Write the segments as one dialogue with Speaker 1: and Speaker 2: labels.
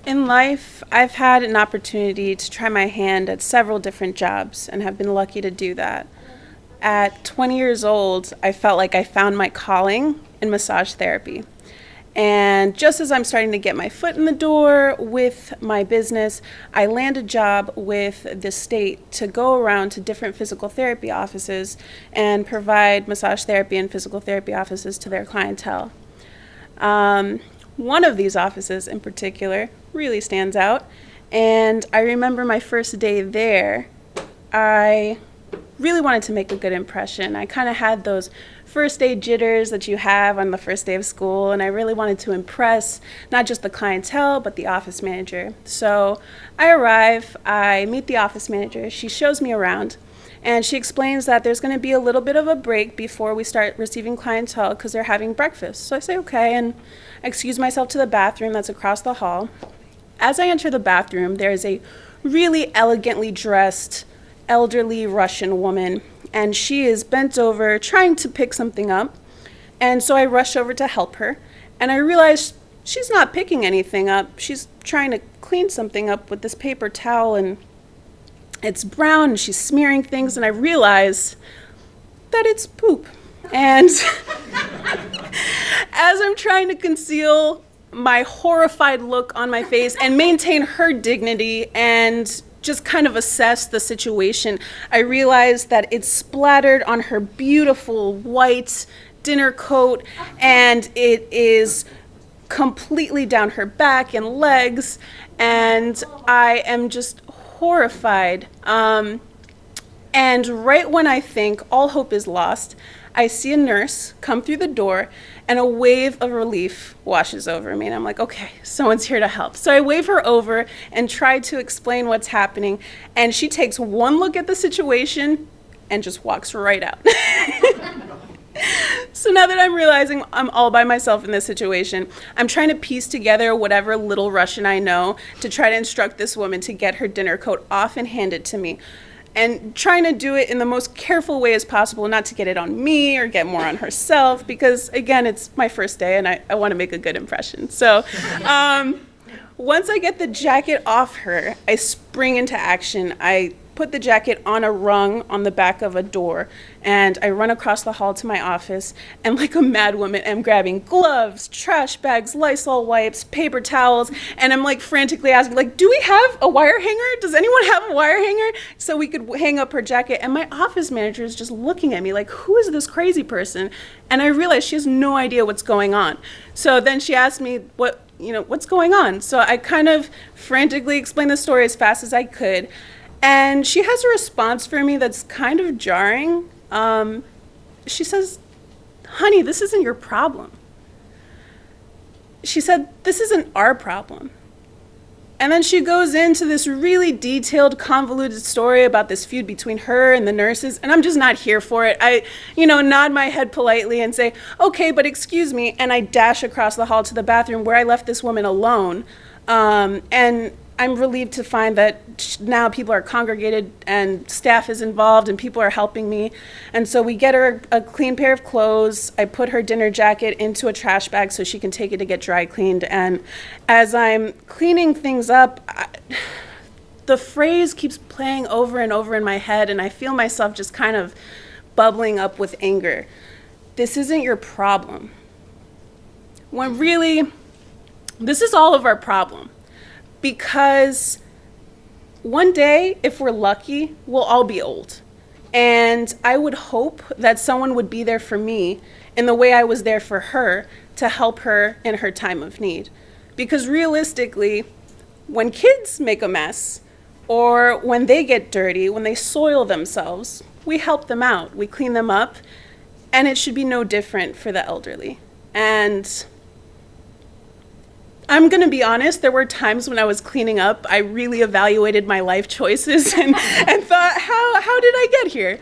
Speaker 1: In life, I've had an opportunity to try my hand at several different jobs and have been lucky to do that. At 20 years old, I felt like I found my calling in massage therapy. And just as I'm starting to get my foot in the door with my business, I land a job with the state to go around to different physical therapy offices and provide massage therapy and physical therapy offices to their clientele. One of these offices in particular really stands out, and I remember my first day there, I really wanted to make a good impression. I kind of had those first day jitters that you have on the first day of school, and I really wanted to impress not just the clientele, but the office manager. So I arrive, I meet the office manager, she shows me around, and she explains that there's going to be a little bit of a break before we start receiving clientele because they're having breakfast. So I say, okay, and I excuse myself to the bathroom that's across the hall. As I enter the bathroom, there is a really elegantly dressed elderly Russian woman, and she is bent over trying to pick something up. And so I rush over to help her, and I realize she's not picking anything up. She's trying to clean something up with this paper towel, and it's brown, and she's smearing things, and I realize that it's poop. And as I'm trying to conceal my horrified look on my face and maintain her dignity and just kind of assess the situation, I realized that it's splattered on her beautiful white dinner coat, and it is completely down her back and legs, and I am just horrified. And right when I think all hope is lost, I see a nurse come through the door, and a wave of relief washes over me. And I'm like, okay, someone's here to help. So I wave her over and try to explain what's happening. And she takes one look at the situation and just walks right out. So now that I'm realizing I'm all by myself in this situation, I'm trying to piece together whatever little Russian I know to try to instruct this woman to get her dinner coat off and hand it to me. And trying to do it in the most careful way as possible, not to get it on me or get more on herself, because again, it's my first day and I want to make a good impression. So once I get the jacket off her, I spring into action. I put the jacket on a rung on the back of a door, and I run across the hall to my office, and like a mad woman, I'm grabbing gloves, trash bags, Lysol wipes, paper towels, and I'm like frantically asking, like, do we have a wire hanger? Does anyone have a wire hanger? So we could hang up her jacket. And my office manager is just looking at me like, who is this crazy person? And I realize she has no idea what's going on. So then she asked me, what's going on? So I kind of frantically explained the story as fast as I could. And she has a response for me that's kind of jarring. She says, honey, this isn't your problem. She said, this isn't our problem. And then she goes into this really detailed, convoluted story about this feud between her and the nurses, and I'm just not here for it. I, nod my head politely and say, okay, but excuse me, and I dash across the hall to the bathroom where I left this woman alone. And I'm relieved to find that now people are congregated and staff is involved and people are helping me. And so we get her a clean pair of clothes. I put her dinner jacket into a trash bag so she can take it to get dry cleaned. And as I'm cleaning things up, the phrase keeps playing over and over in my head, and I feel myself just kind of bubbling up with anger. This isn't your problem. When really, this is all of our problem. Because one day, if we're lucky, we'll all be old. And I would hope that someone would be there for me in the way I was there for her to help her in her time of need. Because realistically, when kids make a mess, or when they get dirty, when they soil themselves, we help them out, we clean them up, and it should be no different for the elderly. And I'm going to be honest, there were times when I was cleaning up, I really evaluated my life choices and thought, how did I get here?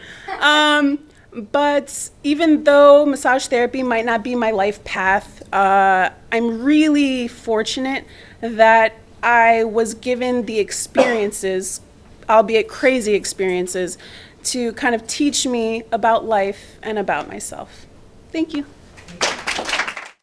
Speaker 1: But even though massage therapy might not be my life path, I'm really fortunate that I was given the experiences, albeit crazy experiences, to kind of teach me about life and about myself. Thank you.